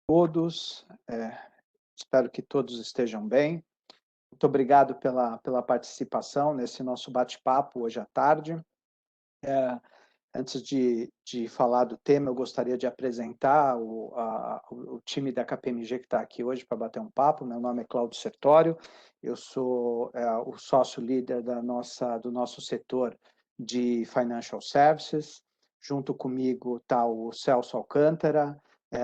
Todos, espero que todos estejam bem. Muito obrigado pela participação nesse nosso bate-papo hoje à tarde. Antes de falar do tema, eu gostaria de apresentar o time da KPMG que está aqui hoje para bater um papo. Meu nome é Cláudio Sertório, eu sou o sócio-líder do nosso setor de Financial Services. Junto comigo está o Celso Alcântara,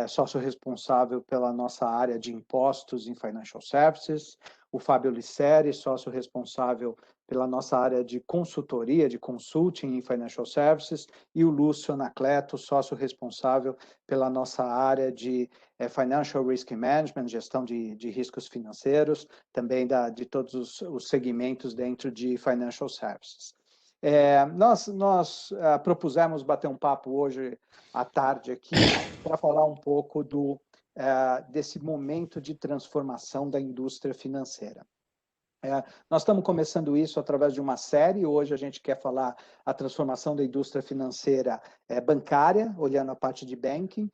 sócio responsável pela nossa área de impostos em Financial Services. O Fábio Liceri, sócio responsável pela nossa área de consultoria, de consulting em Financial Services, e o Lúcio Anacleto, sócio responsável pela nossa área de Financial Risk Management, gestão de riscos financeiros, também de todos os segmentos dentro de Financial Services. Nós propusemos bater um papo hoje à tarde aqui para falar um pouco desse momento de transformação da indústria financeira. Nós estamos começando isso através de uma série. Hoje a gente quer falar a transformação da indústria financeira bancária, olhando a parte de banking,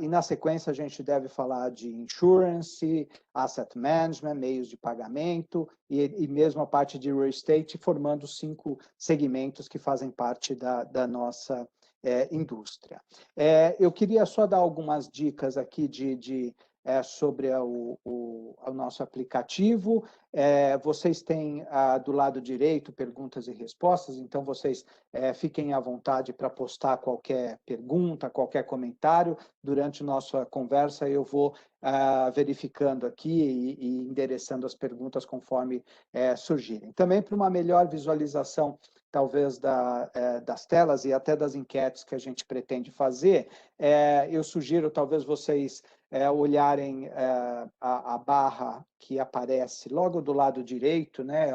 e na sequência a gente deve falar de insurance, asset management, meios de pagamento e mesmo a parte de real estate, formando 5 segmentos que fazem parte da nossa indústria. Eu queria só dar algumas dicas aqui sobre o nosso aplicativo. Vocês têm do lado direito perguntas e respostas, então vocês fiquem à vontade para postar qualquer pergunta, qualquer comentário. Durante nossa conversa eu vou verificando aqui e endereçando as perguntas conforme surgirem. Também para uma melhor visualização talvez das telas e até das enquetes que a gente pretende fazer, eu sugiro talvez vocês olharem a barra que aparece logo do lado direito, né?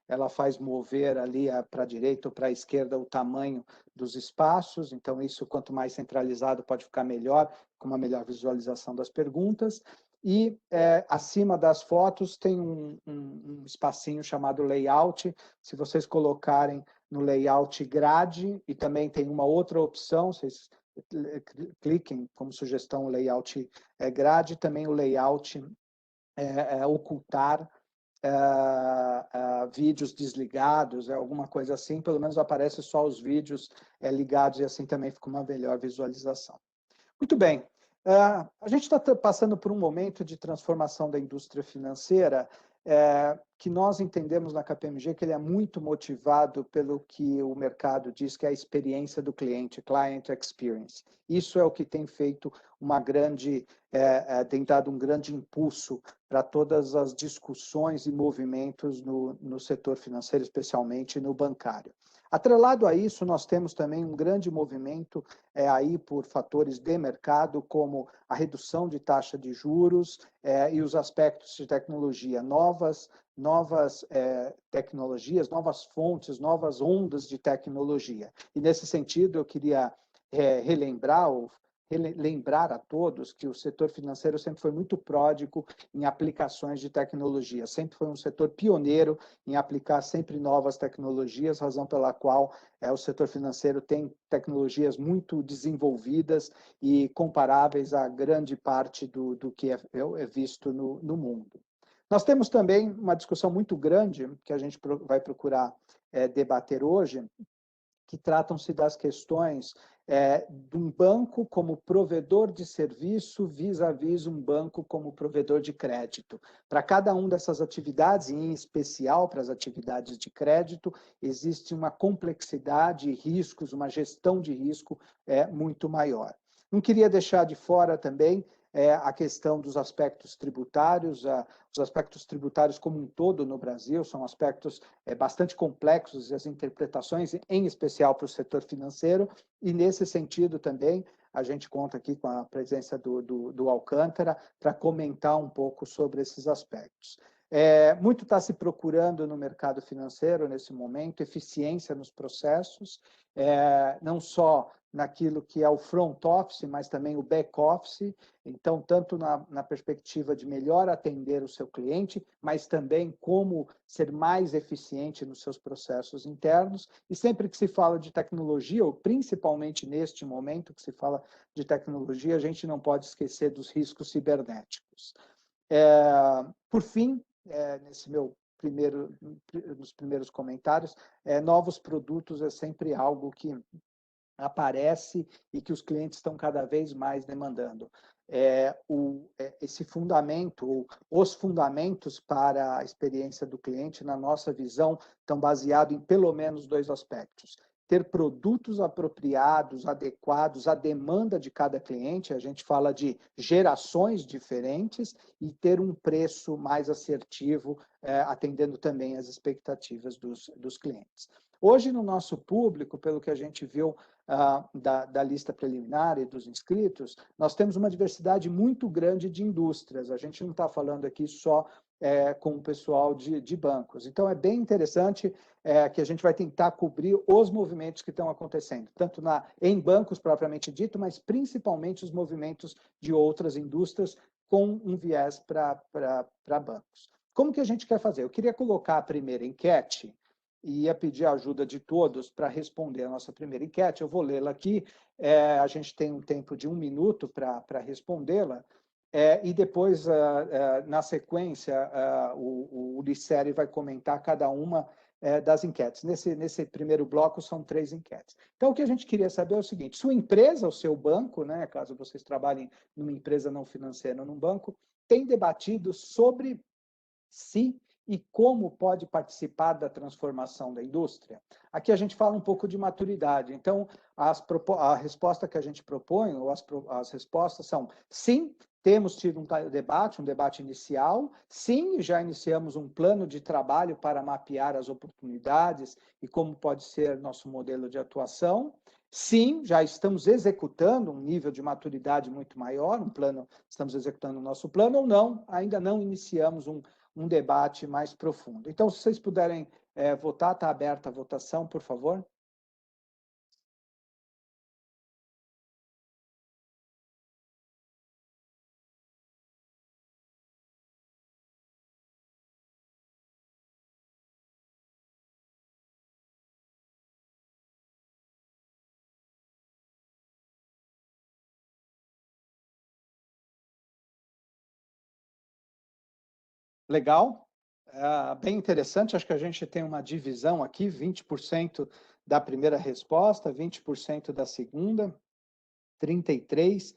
Ela faz mover ali para a direita ou para a esquerda o tamanho dos espaços, então isso quanto mais centralizado pode ficar melhor, com uma melhor visualização das perguntas. E acima das fotos tem um espacinho chamado layout. Se vocês colocarem no layout grade, e também tem uma outra opção, vocês cliquem como sugestão o layout grade, também o layout ocultar vídeos desligados, alguma coisa assim, pelo menos aparece só os vídeos ligados e assim também fica uma melhor visualização. Muito bem, a gente está passando por um momento de transformação da indústria financeira que nós entendemos na KPMG que ele é muito motivado pelo que o mercado diz que é a experiência do cliente, client experience. Isso é o que tem feito tem dado um grande impulso para todas as discussões e movimentos no setor financeiro, especialmente no bancário. Atrelado a isso, nós temos também um grande movimento aí por fatores de mercado, como a redução de taxa de juros e os aspectos de tecnologia, novas tecnologias, novas fontes, novas ondas de tecnologia. E nesse sentido, eu queria lembrar a todos que o setor financeiro sempre foi muito pródigo em aplicações de tecnologia, sempre foi um setor pioneiro em aplicar sempre novas tecnologias, razão pela qual o setor financeiro tem tecnologias muito desenvolvidas e comparáveis a grande parte do que é visto no mundo. Nós temos também uma discussão muito grande que a gente vai procurar debater hoje, que tratam-se das questões de um banco como provedor de serviço vis-à-vis um banco como provedor de crédito. Para cada uma dessas atividades, e em especial para as atividades de crédito, existe uma complexidade e riscos, uma gestão de risco muito maior. Não queria deixar de fora também a questão dos aspectos tributários. Os aspectos tributários como um todo no Brasil são aspectos bastante complexos e as interpretações, em especial para o setor financeiro, e nesse sentido também a gente conta aqui com a presença do Alcântara para comentar um pouco sobre esses aspectos. Muito está se procurando no mercado financeiro nesse momento, eficiência nos processos, não só naquilo que é o front office, mas também o back office, então, tanto na perspectiva de melhor atender o seu cliente, mas também como ser mais eficiente nos seus processos internos. E sempre que se fala de tecnologia, ou principalmente neste momento que se fala de tecnologia, a gente não pode esquecer dos riscos cibernéticos. Por fim, nesse meu nos primeiros comentários, novos produtos é sempre algo que aparece e que os clientes estão cada vez mais demandando. Esse fundamento, os fundamentos para a experiência do cliente, na nossa visão, estão baseados em pelo menos dois aspectos. Ter produtos apropriados, adequados à demanda de cada cliente, a gente fala de gerações diferentes, e ter um preço mais assertivo, atendendo também às expectativas dos clientes. Hoje, no nosso público, pelo que a gente viu da lista preliminar e dos inscritos, nós temos uma diversidade muito grande de indústrias. A gente não está falando aqui só com o pessoal de bancos. Então, é bem interessante que a gente vai tentar cobrir os movimentos que estão acontecendo, tanto em bancos propriamente dito, mas principalmente os movimentos de outras indústrias com um viés para bancos. Como que a gente quer fazer? Eu queria colocar a primeira enquete e ia pedir a ajuda de todos para responder a nossa primeira enquete. Eu vou lê-la aqui, a gente tem um tempo de 1 minuto para respondê-la, e depois, na sequência, o Ulicere vai comentar cada uma das enquetes. Nesse primeiro bloco, são 3 enquetes. Então, o que a gente queria saber é o seguinte: sua empresa, o seu banco, né, caso vocês trabalhem numa empresa não financeira ou num banco, tem debatido sobre se e como pode participar da transformação da indústria? Aqui a gente fala um pouco de maturidade. Então, a resposta que a gente propõe, ou as respostas são: sim, temos tido um debate inicial, sim, já iniciamos um plano de trabalho para mapear as oportunidades e como pode ser nosso modelo de atuação. Sim, já estamos executando um nível de maturidade muito maior, estamos executando o nosso plano, ou não, ainda não iniciamos um debate mais profundo. Então, se vocês puderem votar, está aberta a votação, por favor. Legal, bem interessante. Acho que a gente tem uma divisão aqui: 20% da primeira resposta, 20% da segunda, 33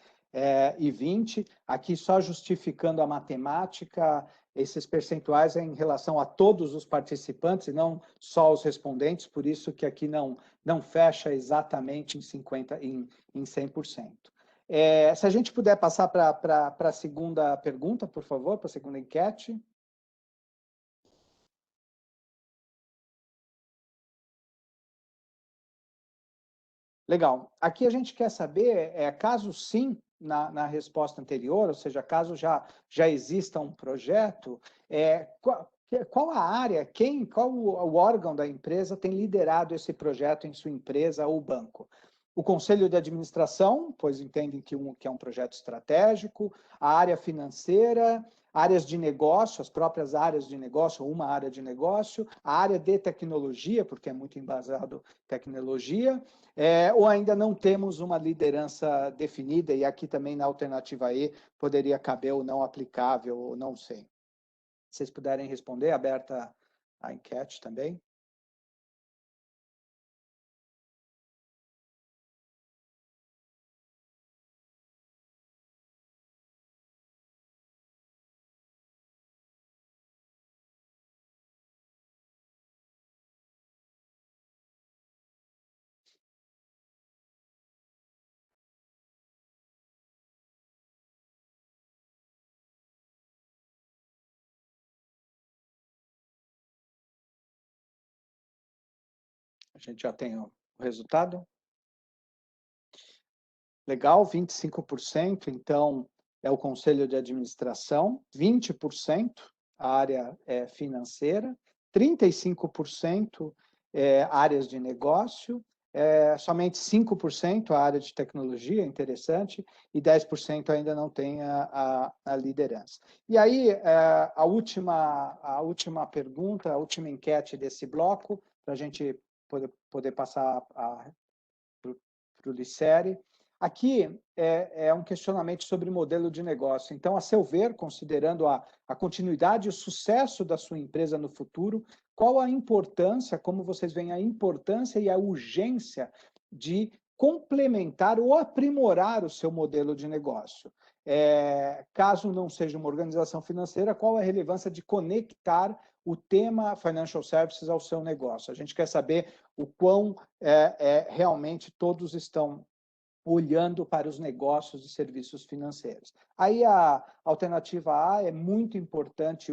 e 20. Aqui só justificando a matemática, esses percentuais em relação a todos os participantes e não só os respondentes, por isso que aqui não fecha exatamente em 100%. Se a gente puder passar para a segunda pergunta, por favor, para a segunda enquete. Legal. Aqui a gente quer saber, caso sim, na resposta anterior, ou seja, caso já exista um projeto, qual a área, qual o órgão da empresa tem liderado esse projeto em sua empresa ou banco? O conselho de administração, pois entendem que é um projeto estratégico, a área financeira, áreas de negócio, as próprias áreas de negócio, ou uma área de negócio, a área de tecnologia, porque é muito embasado tecnologia, ou ainda não temos uma liderança definida, e aqui também na alternativa E poderia caber o não aplicável, ou não sei. Se vocês puderem responder, aberta a enquete também. A gente já tem o resultado. Legal, 25%, então, é o conselho de administração, 20% a área financeira, 35% áreas de negócio, somente 5% a área de tecnologia, interessante, e 10% ainda não tem a liderança. E aí, a última pergunta, a última enquete desse bloco, para a gente poder passar para o Licere. Aqui é um questionamento sobre modelo de negócio. Então, a seu ver, considerando a continuidade e o sucesso da sua empresa no futuro, qual a importância, como vocês veem, a importância e a urgência de complementar ou aprimorar o seu modelo de negócio? Caso não seja uma organização financeira, qual a relevância de conectar o tema Financial Services ao seu negócio? A gente quer saber o quão realmente todos estão olhando para os negócios e serviços financeiros. Aí a alternativa A é muito importante,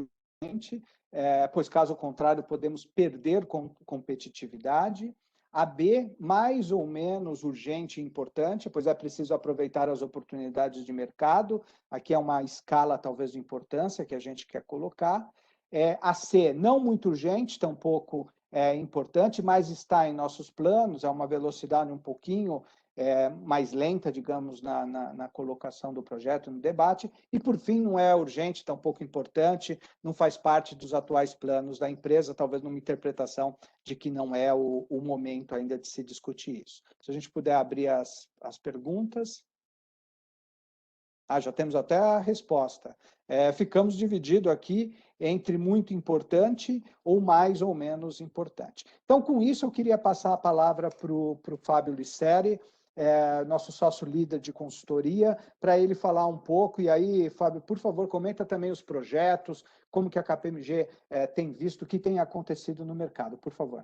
pois caso contrário podemos perder competitividade. A B, mais ou menos urgente e importante, pois é preciso aproveitar as oportunidades de mercado. Aqui é uma escala, talvez, de importância que a gente quer colocar. A C, não muito urgente, tampouco importante, mas está em nossos planos, é uma velocidade um pouquinho mais lenta, digamos, na colocação do projeto, no debate. E, por fim, não é urgente, tampouco importante, não faz parte dos atuais planos da empresa, talvez numa interpretação de que não é o momento ainda de se discutir isso. Se a gente puder abrir as perguntas. Já temos até a resposta. Ficamos divididos aqui entre muito importante ou mais ou menos importante. Então, com isso, eu queria passar a palavra para o Fábio Licere, nosso sócio líder de consultoria, para ele falar um pouco. E aí, Fábio, por favor, comenta também os projetos, como que a KPMG tem visto, o que tem acontecido no mercado, por favor.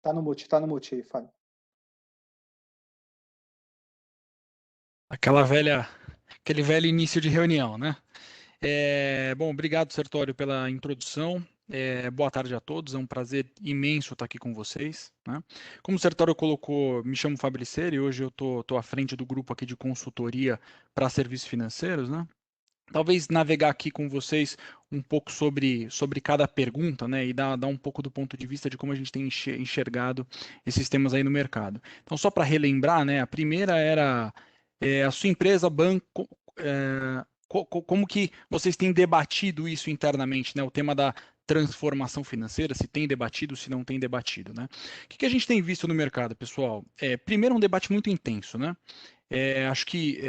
Está no mute, Fábio. Aquele velho início de reunião, né? Bom, obrigado, Sertório, pela introdução. Boa tarde a todos, é um prazer imenso estar aqui com vocês, né? Como o Sertório colocou, me chamo Fabriceri, hoje eu tô à frente do grupo aqui de consultoria para serviços financeiros, né? Talvez navegar aqui com vocês um pouco sobre cada pergunta, né, e dar um pouco do ponto de vista de como a gente tem enxergado esses temas aí no mercado. Então, só para relembrar, né, a primeira era a sua empresa, banco, como que vocês têm debatido isso internamente, né, o tema da transformação financeira, se tem debatido, se não tem debatido, né? O que a gente tem visto no mercado, pessoal? Primeiro, um debate muito intenso, né? Acho que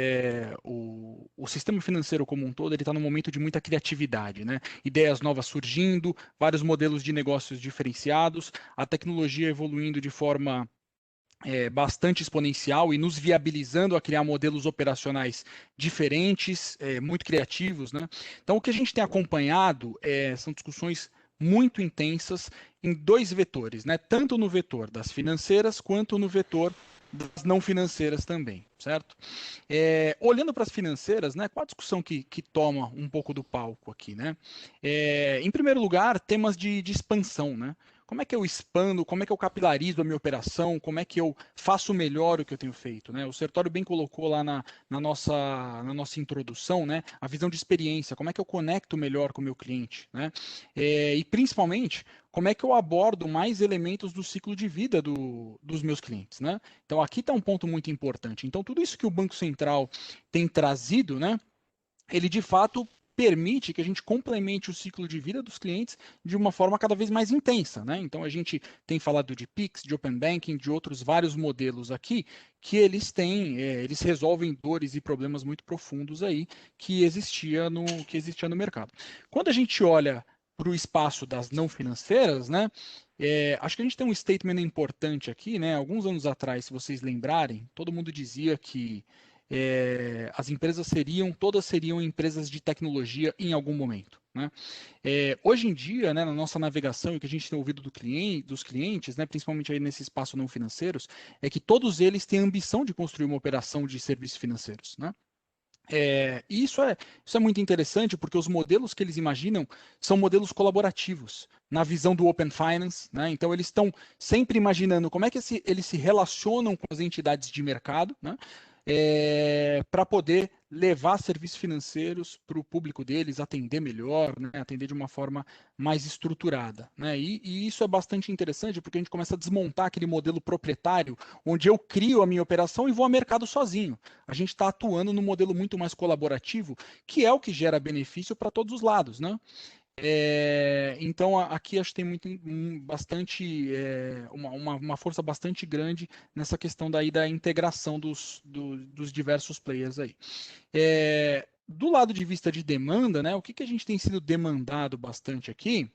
o sistema financeiro como um todo ele está num momento de muita criatividade, né? Ideias novas surgindo, vários modelos de negócios diferenciados, a tecnologia evoluindo de forma bastante exponencial e nos viabilizando a criar modelos operacionais diferentes, muito criativos, né? Então, o que a gente tem acompanhado são discussões muito intensas em dois vetores, né? Tanto no vetor das financeiras quanto no vetor das não financeiras também, certo? Olhando para as financeiras, né, qual a discussão que toma um pouco do palco aqui, né? Em primeiro lugar, temas de expansão, né? Como é que eu expando, como é que eu capilarizo a minha operação, como é que eu faço melhor o que eu tenho feito, né? O Sertório bem colocou lá na nossa introdução, né, a visão de experiência, como é que eu conecto melhor com o meu cliente, né? E principalmente, como é que eu abordo mais elementos do ciclo de vida dos meus clientes, né? Então, aqui está um ponto muito importante. Então, tudo isso que o Banco Central tem trazido, né, ele de fato permite que a gente complemente o ciclo de vida dos clientes de uma forma cada vez mais intensa, né? Então, a gente tem falado de Pix, de Open Banking, de outros vários modelos aqui que eles resolvem dores e problemas muito profundos aí que existia no mercado. Quando a gente olha para o espaço das não financeiras, né? Acho que a gente tem um statement importante aqui, né? Alguns anos atrás, se vocês lembrarem, todo mundo dizia que as empresas todas seriam empresas de tecnologia em algum momento, né? Hoje em dia, né, na nossa navegação, e o que a gente tem ouvido dos clientes, né, principalmente aí nesse espaço não financeiros, é que todos eles têm a ambição de construir uma operação de serviços financeiros, né? E isso é muito interessante porque os modelos que eles imaginam são modelos colaborativos, na visão do Open Finance, né? Então eles estão sempre imaginando como é que eles se relacionam com as entidades de mercado, né? para poder levar serviços financeiros para o público deles, atender melhor, né, atender de uma forma mais estruturada, né? E isso é bastante interessante porque a gente começa a desmontar aquele modelo proprietário, onde eu crio a minha operação e vou ao mercado sozinho. A gente está atuando num modelo muito mais colaborativo, que é o que gera benefício para todos os lados, né? Então aqui acho que tem bastante uma força bastante grande nessa questão daí da integração dos diversos players aí. Do lado de vista de demanda, né, o que a gente tem sido demandado bastante aqui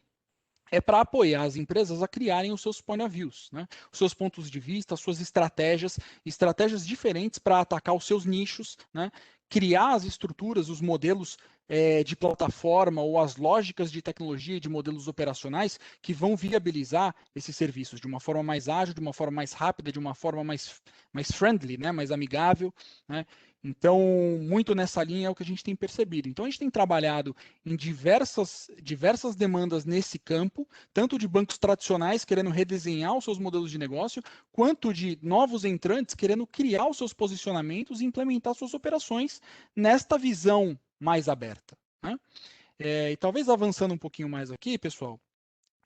é para apoiar as empresas a criarem os seus point of views, né? Os seus pontos de vista, as suas estratégias diferentes para atacar os seus nichos, né? Criar as estruturas, os modelos de plataforma ou as lógicas de tecnologia e de modelos operacionais que vão viabilizar esses serviços de uma forma mais ágil, de uma forma mais rápida, de uma forma mais friendly, né? Mais amigável, né? Então, muito nessa linha é o que a gente tem percebido. Então, a gente tem trabalhado em diversas demandas nesse campo, tanto de bancos tradicionais querendo redesenhar os seus modelos de negócio, quanto de novos entrantes querendo criar os seus posicionamentos e implementar suas operações nesta visão mais aberta, né? E talvez avançando um pouquinho mais aqui, pessoal,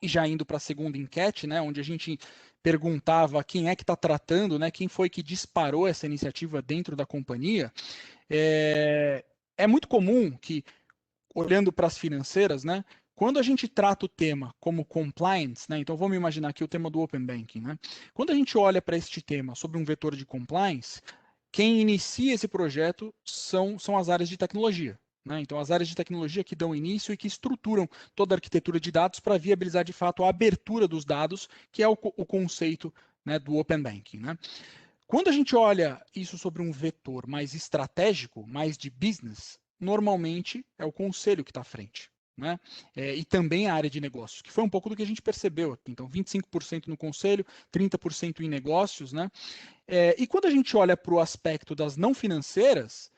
e já indo para a segunda enquete, né, onde a gente perguntava quem é que está tratando, né, quem foi que disparou essa iniciativa dentro da companhia, é muito comum que, olhando para as financeiras, né, quando a gente trata o tema como compliance, né, então vamos imaginar aqui o tema do Open Banking, né, quando a gente olha para este tema sobre um vetor de compliance, quem inicia esse projeto são as áreas de tecnologia. Né? Então, as áreas de tecnologia que dão início e que estruturam toda a arquitetura de dados para viabilizar, de fato, a abertura dos dados, que é o conceito, né, do Open Banking. Né? Quando a gente olha isso sobre um vetor mais estratégico, mais de business, normalmente é o conselho que está à frente. Né? E também a área de negócios, que foi um pouco do que a gente percebeu aqui. Então, 25% no conselho, 30% em negócios, né? E quando a gente olha para o aspecto das não financeiras,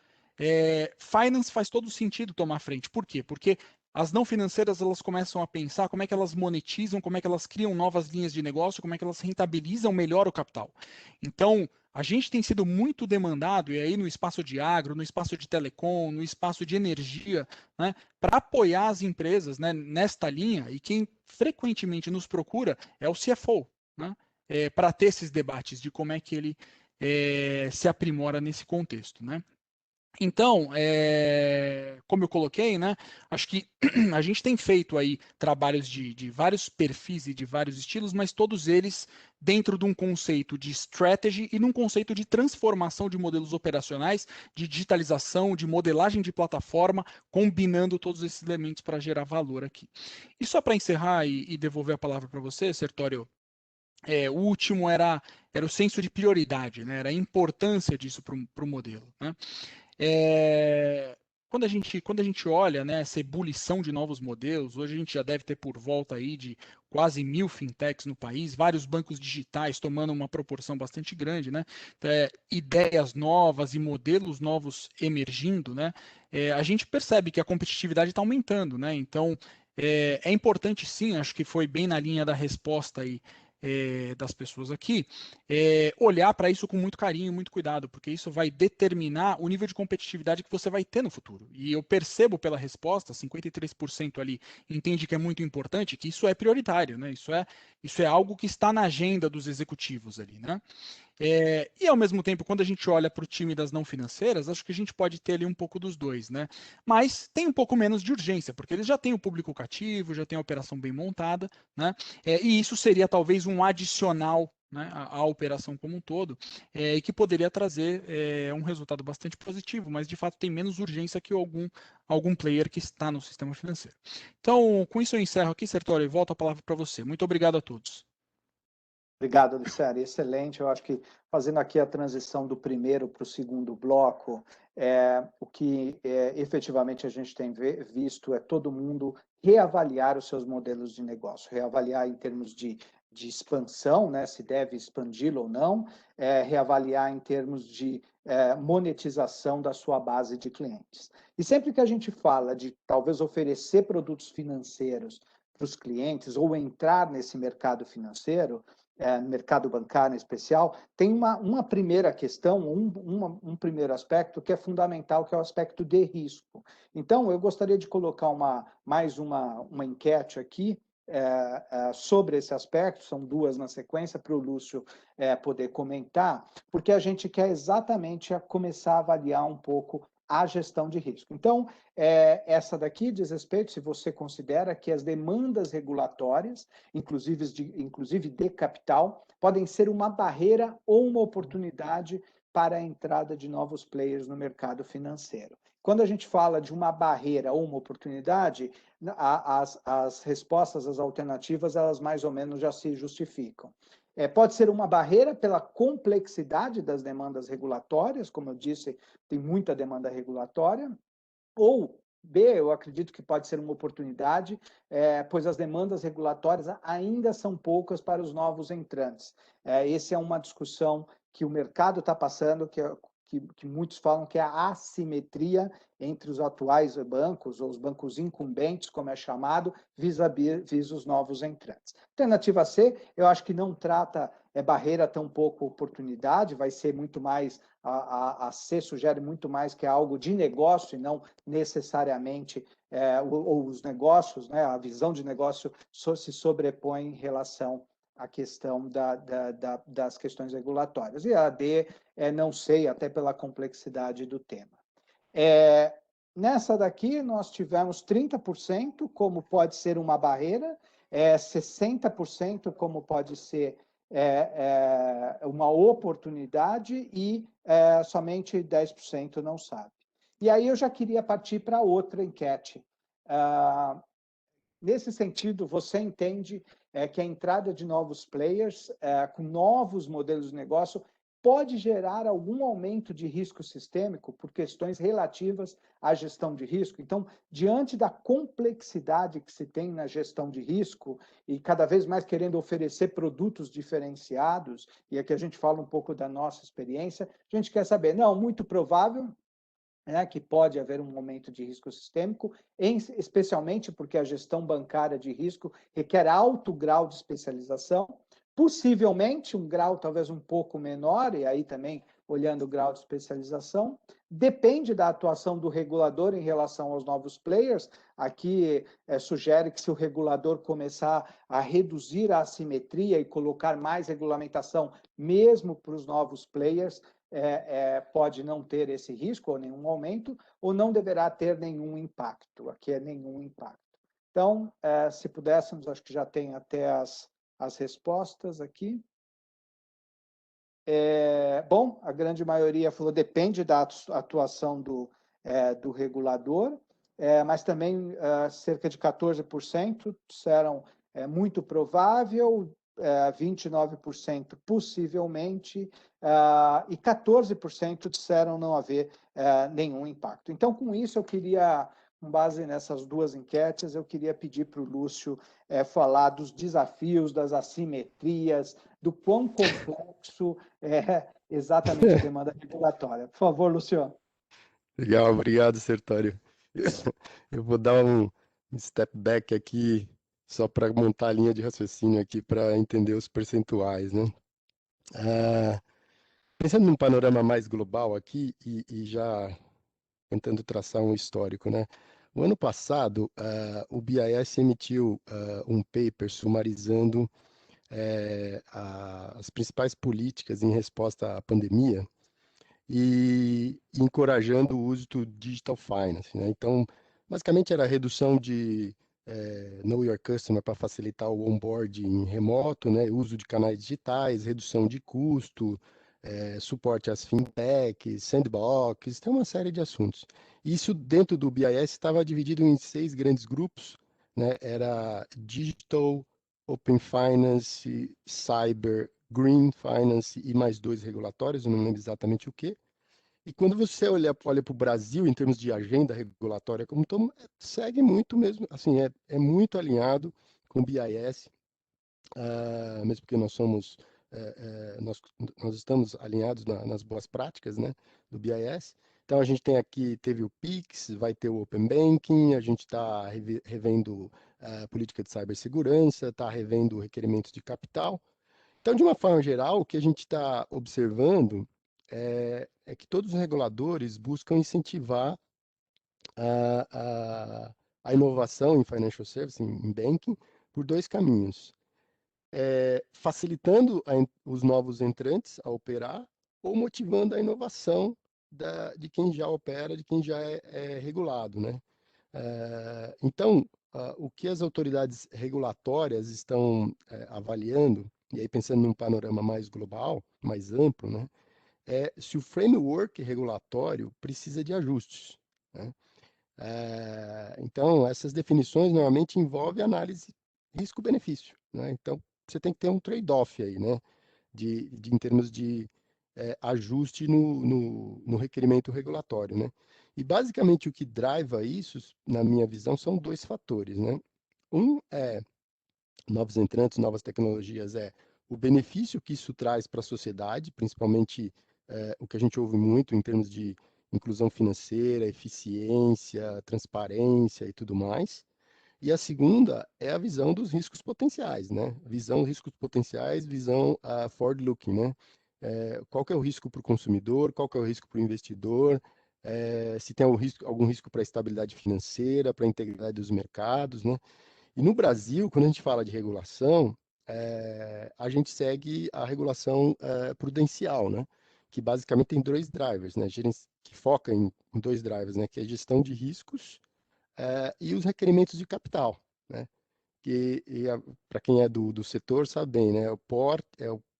finance faz todo sentido tomar frente. Por quê? Porque as não financeiras elas começam a pensar como é que elas monetizam, como é que elas criam novas linhas de negócio, como é que elas rentabilizam melhor o capital. Então, a gente tem sido muito demandado, e aí no espaço de agro, no espaço de telecom, no espaço de energia, né, para apoiar as empresas, né, nesta linha, e quem frequentemente nos procura é o CFO, né, para ter esses debates de como é que ele se aprimora nesse contexto, né? Então, como eu coloquei, né, acho que a gente tem feito aí trabalhos de vários perfis e de vários estilos, mas todos eles dentro de um conceito de strategy e num conceito de transformação de modelos operacionais, de digitalização, de modelagem de plataforma, combinando todos esses elementos para gerar valor aqui. E só para encerrar e devolver a palavra para você, Sertório, o último era o senso de prioridade, né? Era a importância disso para o modelo. Né? Quando a gente olha, né, essa ebulição de novos modelos, hoje a gente já deve ter por volta aí de quase 1.000 fintechs no país, vários bancos digitais tomando uma proporção bastante grande, né? Ideias novas e modelos novos emergindo, né? A gente percebe que a competitividade está aumentando, né? Então é importante sim, acho que foi bem na linha da resposta aí das pessoas aqui, olhar para isso com muito carinho, muito cuidado, porque isso vai determinar o nível de competitividade que você vai ter no futuro. E eu percebo pela resposta, 53% ali entende que é muito importante, que isso é prioritário, né? Isso é algo que está na agenda dos executivos ali, né? E ao mesmo tempo, quando a gente olha para o time das não financeiras, acho que a gente pode ter ali um pouco dos dois, né? Mas tem um pouco menos de urgência, porque eles já têm o público cativo, já têm a operação bem montada, né? E isso seria talvez um adicional, né, à operação como um todo, e que poderia trazer um resultado bastante positivo, mas de fato tem menos urgência que algum player que está no sistema financeiro. Então, com isso eu encerro aqui, Sertório, e volto a palavra para você. Muito obrigado a todos. Obrigado, Aliciane. Excelente. Eu acho que fazendo aqui a transição do primeiro para o segundo bloco, o que efetivamente a gente tem visto é todo mundo reavaliar os seus modelos de negócio, reavaliar em termos de expansão, né, se deve expandi-lo ou não, reavaliar em termos de monetização da sua base de clientes. E sempre que a gente fala de talvez oferecer produtos financeiros para os clientes ou entrar nesse mercado financeiro, no mercado bancário em especial, tem uma primeira questão, um primeiro aspecto que é fundamental, que é o aspecto de risco. Então, eu gostaria de colocar mais uma enquete aqui sobre esse aspecto, são duas na sequência, para o Lúcio poder comentar, porque a gente quer exatamente começar a avaliar um pouco a gestão de risco. Então, essa daqui diz respeito, se você considera que as demandas regulatórias, inclusive de capital, podem ser uma barreira ou uma oportunidade para a entrada de novos players no mercado financeiro. Quando a gente fala de uma barreira ou uma oportunidade, as respostas, as alternativas, elas mais ou menos já se justificam. Pode ser uma barreira pela complexidade das demandas regulatórias, como eu disse, tem muita demanda regulatória, ou B, eu acredito que pode ser uma oportunidade, pois as demandas regulatórias ainda são poucas para os novos entrantes. Essa é uma discussão que o mercado está passando, que muitos falam que é a assimetria entre os atuais bancos, ou os bancos incumbentes, como é chamado, vis-à-vis os novos entrantes. Alternativa C, eu acho que não trata barreira tão pouco oportunidade, vai ser muito mais, a C sugere muito mais que é algo de negócio e não necessariamente ou os negócios, né, a visão de negócio se sobrepõe em relação à questão das questões regulatórias. E a D, não sei, até pela complexidade do tema. Nessa daqui, nós tivemos 30% como pode ser uma barreira, 60% como pode ser uma oportunidade e somente 10% não sabe. E aí eu já queria partir para outra enquete. Nesse sentido, você entende que a entrada de novos players com novos modelos de negócio pode gerar algum aumento de risco sistêmico por questões relativas à gestão de risco? Então, diante da complexidade que se tem na gestão de risco e cada vez mais querendo oferecer produtos diferenciados, e aqui a gente fala um pouco da nossa experiência, a gente quer saber, não, muito provável que pode haver um aumento de risco sistêmico, especialmente porque a gestão bancária de risco requer alto grau de especialização, possivelmente um grau talvez um pouco menor, e aí também olhando o grau de especialização, depende da atuação do regulador em relação aos novos players. Aqui sugere que se o regulador começar a reduzir a assimetria e colocar mais regulamentação mesmo para os novos players, pode não ter esse risco ou nenhum aumento, ou não deverá ter nenhum impacto. Aqui é nenhum impacto. Então, se pudéssemos, acho que já tem até as respostas aqui. Bom, a grande maioria falou depende da atuação do regulador, mas também cerca de 14% disseram muito provável, 29% possivelmente, e 14% disseram não haver nenhum impacto. Então, com isso, eu queria, com base nessas duas enquetes, eu queria pedir para o Lúcio falar dos desafios, das assimetrias, do quão complexo é exatamente a demanda regulatória. Por favor, Luciano. Legal, obrigado, Sertório. Eu vou dar um step back aqui, só para montar a linha de raciocínio aqui, para entender os percentuais, né? Pensando num panorama mais global aqui e já tentando traçar um histórico, né? O ano passado, o BIS emitiu um paper sumarizando as principais políticas em resposta à pandemia e encorajando o uso do digital finance, né? Então, basicamente era a redução de Know Your Customer para facilitar o onboarding remoto, né? Uso de canais digitais, redução de custo, suporte às fintechs, sandbox, tem uma série de assuntos. Isso dentro do BIS estava dividido em 6 grandes grupos, né? Era Digital, Open Finance, Cyber, Green Finance e mais 2 regulatórios, eu não lembro exatamente o que. E quando você olha para o Brasil, em termos de agenda regulatória, como tom, segue muito mesmo, assim, é muito alinhado com o BIS, mesmo porque nós somos, nós estamos alinhados nas boas práticas, né, do BIS. Então, a gente tem aqui, teve o PIX, vai ter o Open Banking, a gente está revendo a política de cibersegurança, está revendo requerimentos de capital. Então, de uma forma geral, o que a gente está observando é que todos os reguladores buscam incentivar a, a, a inovação em financial services, em banking, por dois caminhos. Facilitando os novos entrantes a operar ou motivando a inovação de quem já opera, de quem já é regulado, né? Então, o que as autoridades regulatórias estão avaliando, e aí pensando num panorama mais global, mais amplo, né, é se o framework regulatório precisa de ajustes, né? Então, essas definições normalmente envolvem análise risco-benefício, né? Então, você tem que ter um trade-off aí, né? Em termos de ajuste no requerimento regulatório, né? E basicamente o que driva isso, na minha visão, são dois fatores, né? Um é novos entrantes, novas tecnologias, é o benefício que isso traz para a sociedade, principalmente o que a gente ouve muito em termos de inclusão financeira, eficiência, transparência e tudo mais. E a segunda é a visão dos riscos potenciais, né? Visão riscos potenciais, visão forward-looking, né? Qual que é o risco para o consumidor, qual que é o risco para o investidor, se tem algum risco para a estabilidade financeira, para a integridade dos mercados, né? E no Brasil, quando a gente fala de regulação, a gente segue a regulação prudencial, né? Que basicamente tem dois drivers, né? Que foca em dois drivers, né? Que é a gestão de riscos e os requerimentos de capital, né? Que para quem é do setor sabe bem, né? O porte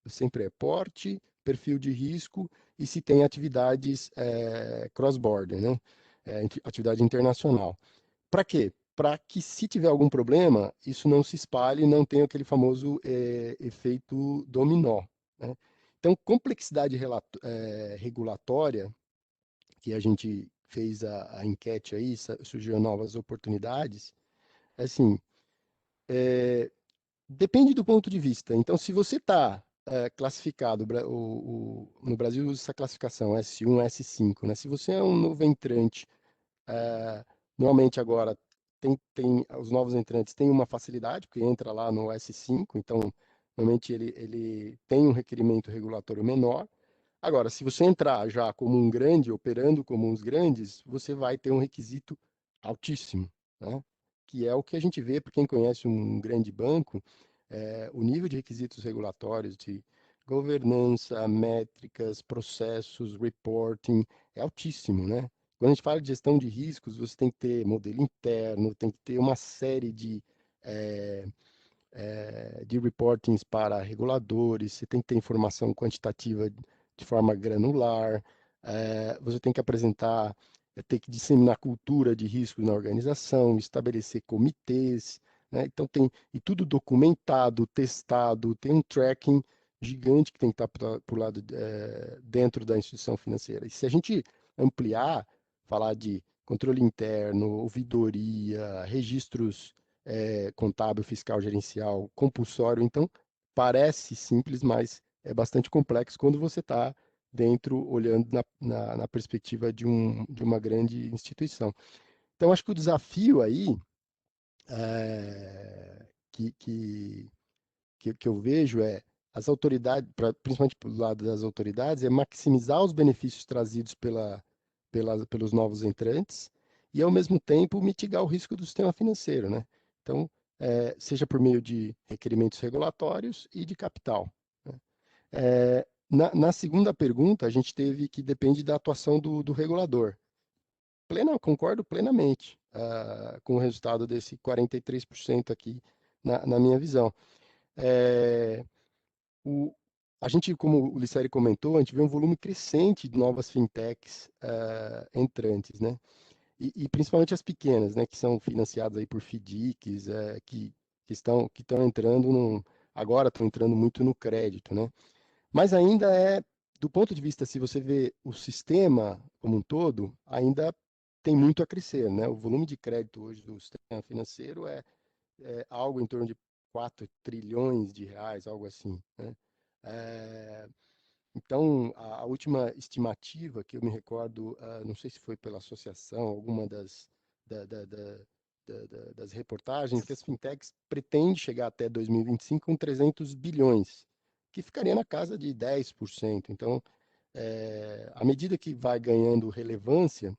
sempre é porte, perfil de risco e se tem atividades cross-border, né? Atividade internacional. Para quê? Para que se tiver algum problema, isso não se espalhe, não tenha aquele famoso efeito dominó, né? Então, complexidade regulatória, que a gente fez a enquete aí, surgiram novas oportunidades, assim, depende do ponto de vista. Então, se você está classificado, no Brasil usa essa classificação S1, S5, né? Se você é um novo entrante, normalmente agora os novos entrantes têm uma facilidade, porque entra lá no S5, então normalmente ele tem um requerimento regulatório menor. Agora, se você entrar já como um grande, operando como uns grandes, você vai ter um requisito altíssimo, né? Que é o que a gente vê para quem conhece um grande banco, o nível de requisitos regulatórios de governança, métricas, processos, reporting, é altíssimo, né? Quando a gente fala de gestão de riscos, você tem que ter modelo interno, tem que ter uma série de reportings para reguladores, você tem que ter informação quantitativa de forma granular, você tem que apresentar, tem que disseminar cultura de riscos na organização, estabelecer comitês, né? Então e tudo documentado, testado, tem um tracking gigante que tem que estar por lado dentro da instituição financeira. E se a gente ampliar, falar de controle interno, ouvidoria, registros contábil, fiscal, gerencial, compulsório. Então, parece simples, mas é bastante complexo quando você está dentro, olhando na perspectiva de uma grande instituição. Então, acho que o desafio aí que eu vejo as autoridades, principalmente pelo lado das autoridades, é maximizar os benefícios trazidos pelos novos entrantes e, ao mesmo tempo, mitigar o risco do sistema financeiro, né? Então, seja por meio de requerimentos regulatórios e de capital, né? Na segunda pergunta, a gente teve que depende da atuação do regulador. Concordo plenamente com o resultado desse 43% aqui, na minha visão. A gente, como o Lisseri comentou, a gente vê um volume crescente de novas fintechs entrantes, né? E principalmente as pequenas, né, que são financiadas aí por FDICs, que estão entrando agora estão entrando muito no crédito, né? Mas ainda do ponto de vista, se você vê o sistema como um todo, ainda tem muito a crescer, né? O volume de crédito hoje do sistema financeiro é algo em torno de 4 trilhões de reais, algo assim, né? Então, a última estimativa que eu me recordo, não sei se foi pela associação, alguma das reportagens, que as fintechs pretendem chegar até 2025 com 300 bilhões que ficaria na casa de 10%. Então, à medida que vai ganhando relevância,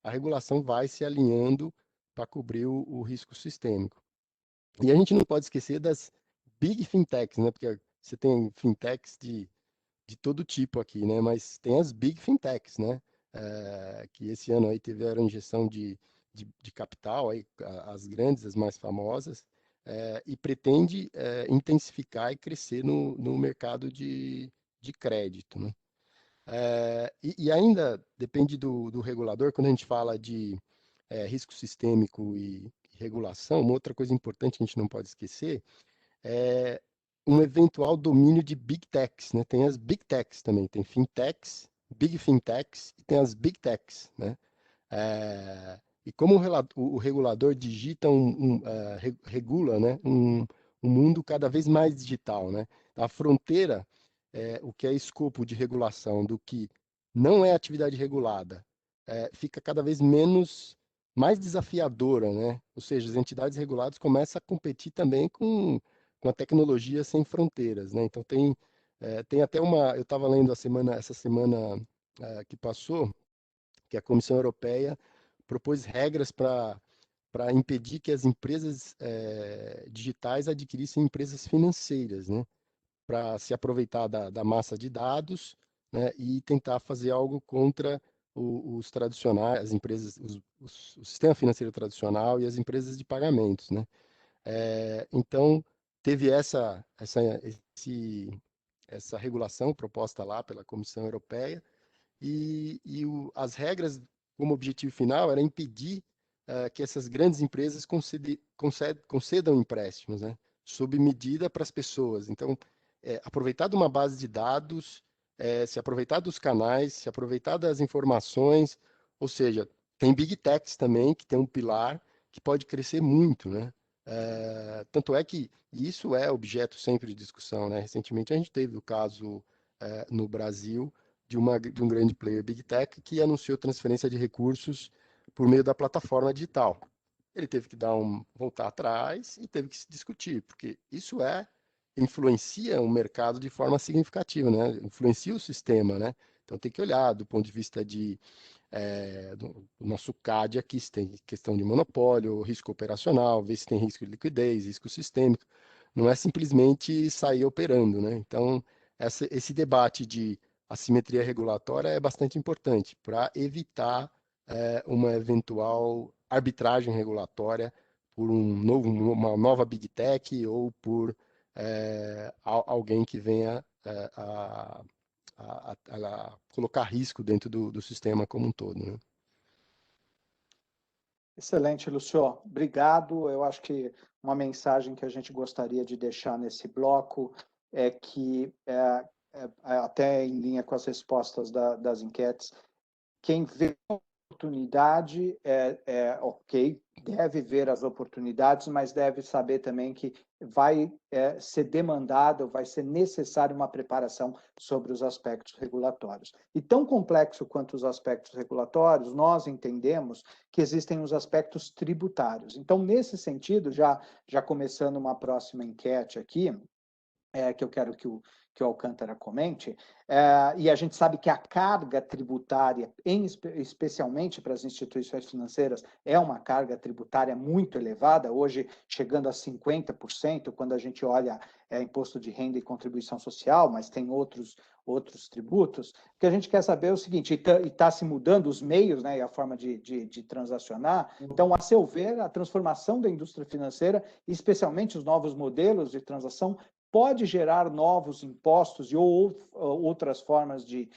a regulação vai se alinhando para cobrir o risco sistêmico. E a gente não pode esquecer das big fintechs, né? Porque você tem fintechs de todo tipo aqui, né? Mas tem as big fintechs, né? Que esse ano aí tiveram injeção de capital, aí, as grandes, as mais famosas, e pretende intensificar e crescer no mercado de crédito, né? E ainda depende do regulador, quando a gente fala de risco sistêmico e regulação, uma outra coisa importante que a gente não pode esquecer é um eventual domínio de big techs, né? Tem as big techs também, tem fintechs, big fintechs e tem as big techs, né? E como o regulador digita regula, né? Um mundo cada vez mais digital, né? A fronteira, o que é escopo de regulação do que não é atividade regulada, fica cada vez mais desafiadora, né? Ou seja, as entidades reguladas começam a competir também com a tecnologia sem fronteiras, né? Então tem até eu estava lendo essa semana que passou, que a Comissão Europeia propôs regras para impedir que as empresas digitais adquirissem empresas financeiras, né? Para se aproveitar da massa de dados, né? E tentar fazer algo contra os tradicionais, as empresas, o sistema financeiro tradicional e as empresas de pagamentos, né? Então, teve essa regulação proposta lá pela Comissão Europeia, as regras, como objetivo final, era impedir que essas grandes empresas concedam empréstimos, né, sob medida para as pessoas. Então, aproveitar de uma base de dados, se aproveitar dos canais, se aproveitar das informações, ou seja, tem Big Techs também, que tem um pilar que pode crescer muito, né? Tanto é que isso é objeto sempre de discussão, né? Recentemente a gente teve o caso no Brasil de um grande player Big Tech que anunciou transferência de recursos por meio da plataforma digital. Ele teve que voltar atrás e teve que se discutir, porque isso influencia o mercado de forma significativa, né? Influencia o sistema, né? Então tem que olhar do ponto de vista do nosso CAD aqui, se tem questão de monopólio, risco operacional, ver se tem risco de liquidez, risco sistêmico. Não é simplesmente sair operando, né? Então, esse debate de assimetria regulatória é bastante importante para evitar uma eventual arbitragem regulatória por uma nova Big Tech ou por alguém que venha a colocar risco dentro do sistema como um todo, né? Excelente, Lúcio. Obrigado. Eu acho que uma mensagem que a gente gostaria de deixar nesse bloco é que, até em linha com as respostas das enquetes, quem vê oportunidade ok, deve ver as oportunidades, mas deve saber também que vai ser demandado, vai ser necessário uma preparação sobre os aspectos regulatórios. E tão complexo quanto os aspectos regulatórios, nós entendemos que existem os aspectos tributários. Então, nesse sentido, já começando uma próxima enquete aqui, que eu quero que o Alcântara comente, e a gente sabe que a carga tributária, especialmente para as instituições financeiras, é uma carga tributária muito elevada, hoje chegando a 50%, quando a gente olha imposto de renda e contribuição social, mas tem outros tributos. O que a gente quer saber é o seguinte, e está se mudando os meios, né, e a forma de transacionar. Então, a seu ver, a transformação da indústria financeira, especialmente os novos modelos de transação, pode gerar novos impostos e outras formas de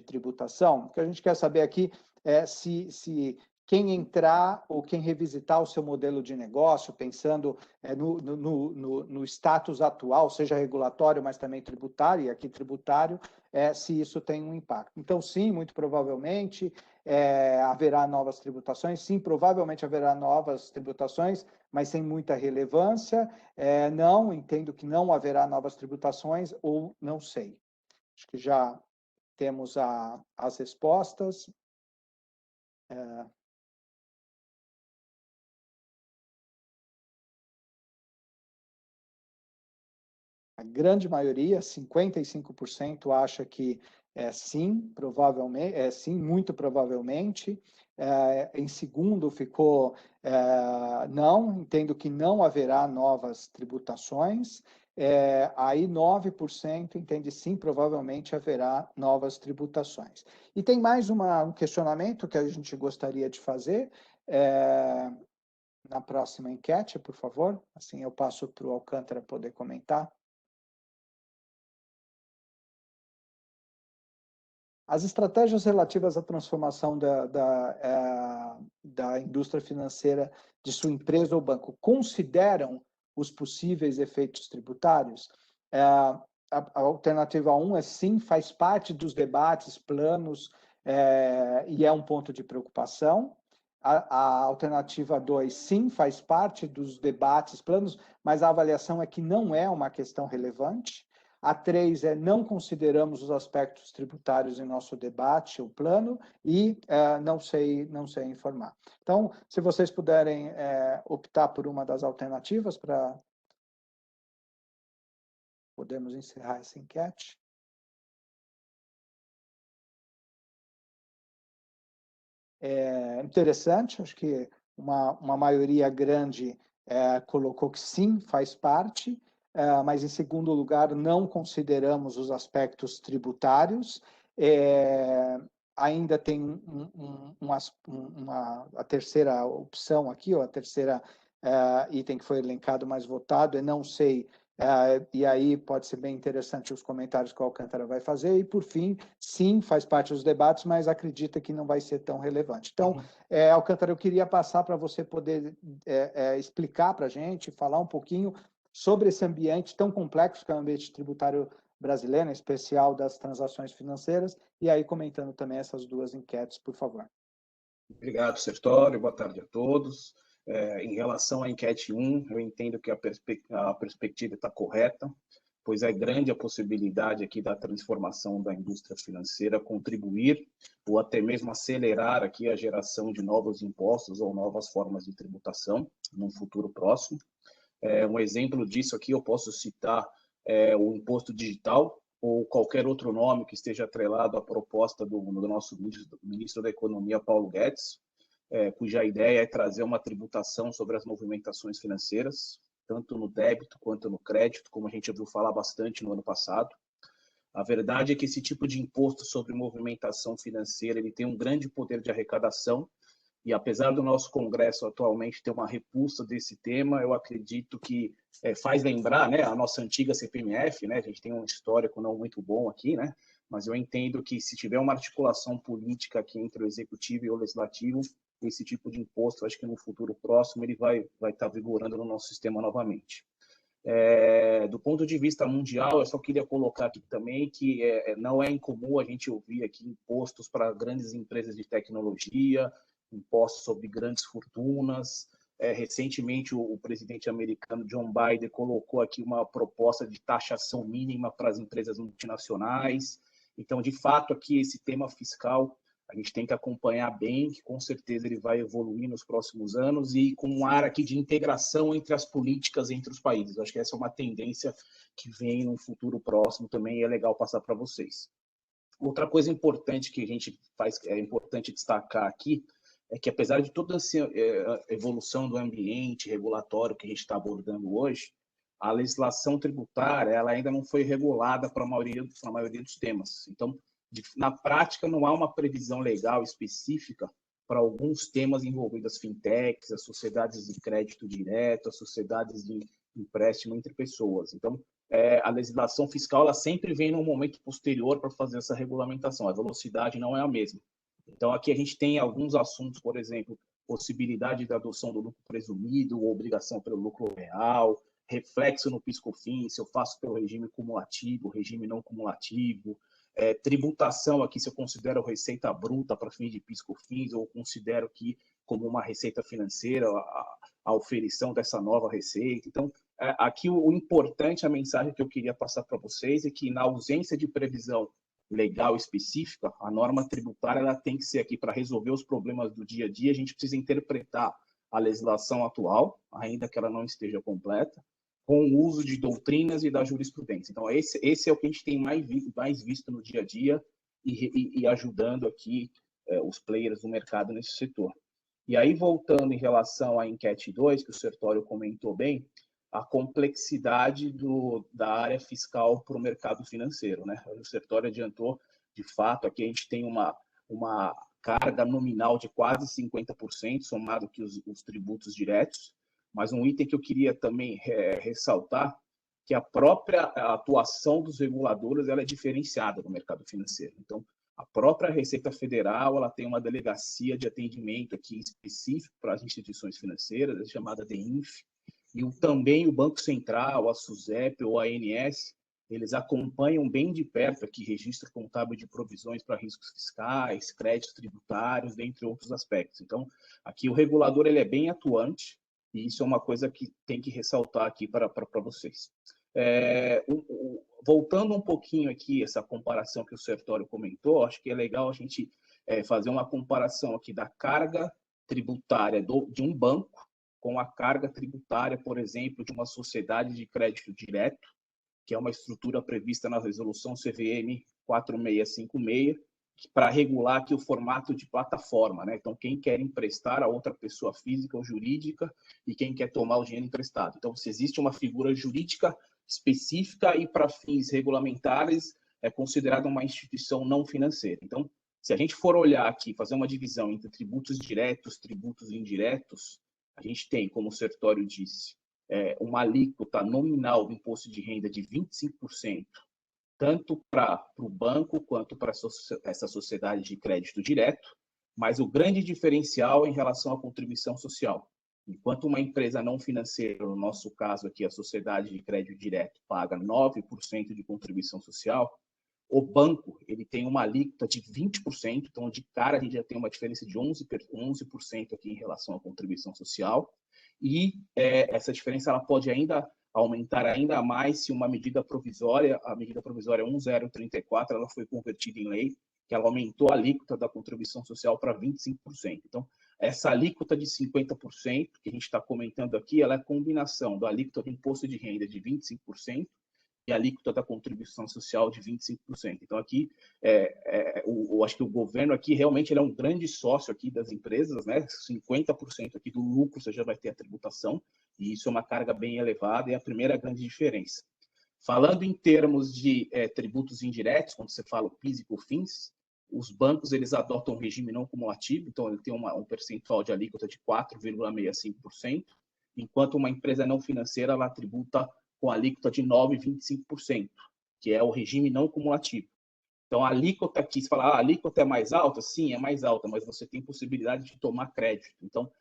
tributação. O que a gente quer saber aqui é se quem entrar ou quem revisitar o seu modelo de negócio, pensando no status atual, seja regulatório, mas também tributário, e aqui tributário, se isso tem um impacto. Então, sim, muito provavelmente haverá novas tributações, sim, provavelmente haverá novas tributações, mas sem muita relevância. Não, entendo que não haverá novas tributações, ou não sei. Acho que já temos as respostas. A grande maioria, 55%, acha que sim, provavelmente, sim, muito provavelmente. Em segundo ficou não, entendo que não haverá novas tributações. Aí 9% entende sim, provavelmente haverá novas tributações. E tem mais um questionamento que a gente gostaria de fazer na próxima enquete, por favor. Assim eu passo para o Alcântara poder comentar. As estratégias relativas à transformação da indústria financeira de sua empresa ou banco consideram os possíveis efeitos tributários? A alternativa 1 é sim, faz parte dos debates, planos, e é um ponto de preocupação. A alternativa 2, sim, faz parte dos debates, planos, mas a avaliação é que não é uma questão relevante. A 3 é não consideramos os aspectos tributários em nosso debate, o plano, e não sei informar. Então, se vocês puderem optar por uma das alternativas para podermos encerrar essa enquete. Interessante, acho que uma maioria grande colocou que sim, faz parte, mas em segundo lugar, não consideramos os aspectos tributários. Ainda tem a terceira opção aqui, ou a terceira item que foi elencado mais votado, é não sei. E aí pode ser bem interessante os comentários que o Alcântara vai fazer. E, por fim, sim, faz parte dos debates, mas acredita que não vai ser tão relevante. Então, Alcântara, eu queria passar para você poder explicar para a gente, falar um pouquinho sobre esse ambiente tão complexo que é o ambiente tributário brasileiro, em especial das transações financeiras, e aí comentando também essas duas enquetes, por favor. Obrigado, Sertório. Boa tarde a todos. Em relação à enquete 1, eu entendo que a perspectiva está correta, pois é grande a possibilidade aqui da transformação da indústria financeira contribuir ou até mesmo acelerar aqui a geração de novos impostos ou novas formas de tributação num futuro próximo. Um exemplo disso aqui eu posso citar o imposto digital ou qualquer outro nome que esteja atrelado à proposta do nosso ministro da Economia, Paulo Guedes, cuja ideia é trazer uma tributação sobre as movimentações financeiras, tanto no débito quanto no crédito, como a gente ouviu falar bastante no ano passado. A verdade é que esse tipo de imposto sobre movimentação financeira ele tem um grande poder de arrecadação, e apesar do nosso Congresso atualmente ter uma repulsa desse tema, eu acredito que faz lembrar, né, a nossa antiga CPMF, né, a gente tem um histórico não muito bom aqui, né, mas eu entendo que se tiver uma articulação política aqui entre o Executivo e o Legislativo, esse tipo de imposto, acho que no futuro próximo ele vai estar vigorando no nosso sistema novamente. Do ponto de vista mundial, eu só queria colocar aqui também que não é incomum a gente ouvir aqui impostos para grandes empresas de tecnologia, impostos sobre grandes fortunas. Recentemente, o presidente americano John Biden colocou aqui uma proposta de taxação mínima para as empresas multinacionais. Então, de fato, aqui esse tema fiscal a gente tem que acompanhar bem, que com certeza ele vai evoluir nos próximos anos e com um ar aqui de integração entre as políticas entre os países. Eu acho que essa é uma tendência que vem no futuro próximo também e é legal passar para vocês. Outra coisa importante que a gente é importante destacar aqui é que, apesar de toda essa evolução do ambiente regulatório que a gente está abordando hoje, a legislação tributária ela ainda não foi regulada para a maioria dos temas. Então, na prática, não há uma previsão legal específica para alguns temas envolvidos as fintechs, as sociedades de crédito direto, as sociedades de empréstimo entre pessoas. Então, a legislação fiscal ela sempre vem num momento posterior para fazer essa regulamentação. A velocidade não é a mesma. Então, aqui a gente tem alguns assuntos, por exemplo, possibilidade da adoção do lucro presumido, ou obrigação pelo lucro real, reflexo no PIS/COFINS, se eu faço pelo regime cumulativo, regime não cumulativo, tributação aqui se eu considero receita bruta para fim de PIS/COFINS ou considero que como uma receita financeira a oferição dessa nova receita. Então, aqui o importante, a mensagem que eu queria passar para vocês é que na ausência de previsão legal específica, a norma tributária ela tem que ser aqui para resolver os problemas do dia a dia, a gente precisa interpretar a legislação atual, ainda que ela não esteja completa, com o uso de doutrinas e da jurisprudência. Então, esse é o que a gente tem mais visto no dia a dia e ajudando aqui os players do mercado nesse setor. E aí, voltando em relação à enquete 2, que o Sertório comentou bem, a complexidade da área fiscal para o mercado financeiro, né? O Sertório adiantou, de fato, aqui a gente tem uma carga nominal de quase 50%, somado aqui os tributos diretos, mas um item que eu queria também ressaltar, que a própria atuação dos reguladores ela é diferenciada no mercado financeiro. Então, a própria Receita Federal ela tem uma delegacia de atendimento aqui específico para as instituições financeiras, chamada DEINF, e também o Banco Central, a SUSEP ou a ANS, eles acompanham bem de perto aqui registro contábil de provisões para riscos fiscais, créditos tributários, dentre outros aspectos. Então, aqui o regulador ele é bem atuante, e isso é uma coisa que tem que ressaltar aqui para vocês. Voltando um pouquinho aqui, essa comparação que o Sertório comentou, acho que é legal a gente fazer uma comparação aqui da carga tributária de um banco com a carga tributária, por exemplo, de uma sociedade de crédito direto, que é uma estrutura prevista na resolução CVM 4656, para regular aqui o formato de plataforma, né? Então, quem quer emprestar a outra pessoa física ou jurídica e quem quer tomar o dinheiro emprestado. Então, se existe uma figura jurídica específica e para fins regulamentares é considerada uma instituição não financeira. Então, se a gente for olhar aqui, fazer uma divisão entre tributos diretos, tributos indiretos, a gente tem, como o Sertório disse, uma alíquota nominal do imposto de renda de 25%, tanto para o banco quanto para essa sociedade de crédito direto, mas o grande diferencial é em relação à contribuição social. Enquanto uma empresa não financeira, no nosso caso aqui, a sociedade de crédito direto, paga 9% de contribuição social, o banco ele tem uma alíquota de 20%, então de cara a gente já tem uma diferença de 11% aqui em relação à contribuição social, e essa diferença ela pode ainda aumentar ainda mais se uma medida provisória, a medida provisória 1034, ela foi convertida em lei, que ela aumentou a alíquota da contribuição social para 25%. Então, essa alíquota de 50% que a gente está comentando aqui, ela é a combinação da alíquota do imposto de renda de 25% e a alíquota da contribuição social de 25%. Então, aqui, eu acho que o governo aqui realmente ele é um grande sócio aqui das empresas, né? 50% aqui do lucro você já vai ter a tributação, e isso é uma carga bem elevada, e é a primeira grande diferença. Falando em termos de tributos indiretos, quando você fala o PIS e COFINS, os bancos eles adotam um regime não cumulativo, então ele tem um percentual de alíquota de 4,65%, enquanto uma empresa não financeira ela tributa com alíquota de 9,25%, que é o regime não cumulativo. Então, a alíquota aqui, você fala, a alíquota é mais alta? Sim, é mais alta, mas você tem possibilidade de tomar crédito. Então,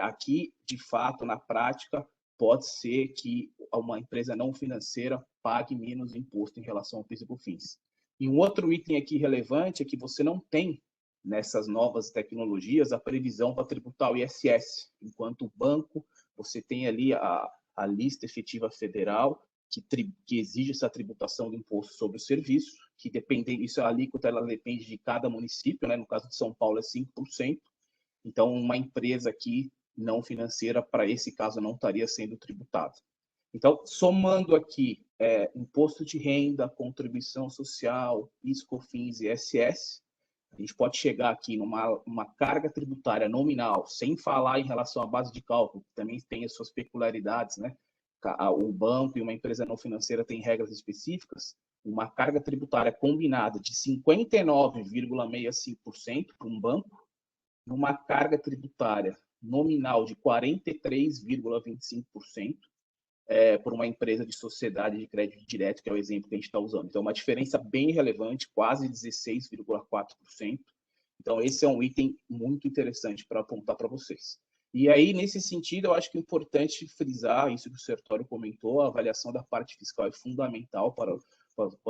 aqui, de fato, na prática, pode ser que uma empresa não financeira pague menos imposto em relação ao PIS e COFINS. E um outro item aqui relevante é que você não tem, nessas novas tecnologias, a previsão para tributar o ISS, enquanto o banco, você tem ali a lista efetiva federal, que exige essa tributação do imposto sobre o serviço, que isso a alíquota ela depende de cada município, né? No caso de São Paulo é 5%, então uma empresa aqui não financeira, para esse caso, não estaria sendo tributada. Então, somando aqui imposto de renda, contribuição social, PIS, COFINS e ISS, a gente pode chegar aqui numa carga tributária nominal, sem falar em relação à base de cálculo, que também tem as suas peculiaridades, né? O banco e uma empresa não financeira têm regras específicas, uma carga tributária combinada de 59,65% para um banco, numa carga tributária nominal de 43,25% por uma empresa de sociedade de crédito direto, que é o exemplo que a gente está usando. Então, uma diferença bem relevante, quase 16,4%. Então, esse é um item muito interessante para apontar para vocês. E aí, nesse sentido, eu acho que é importante frisar isso que o Sertório comentou, a avaliação da parte fiscal é fundamental para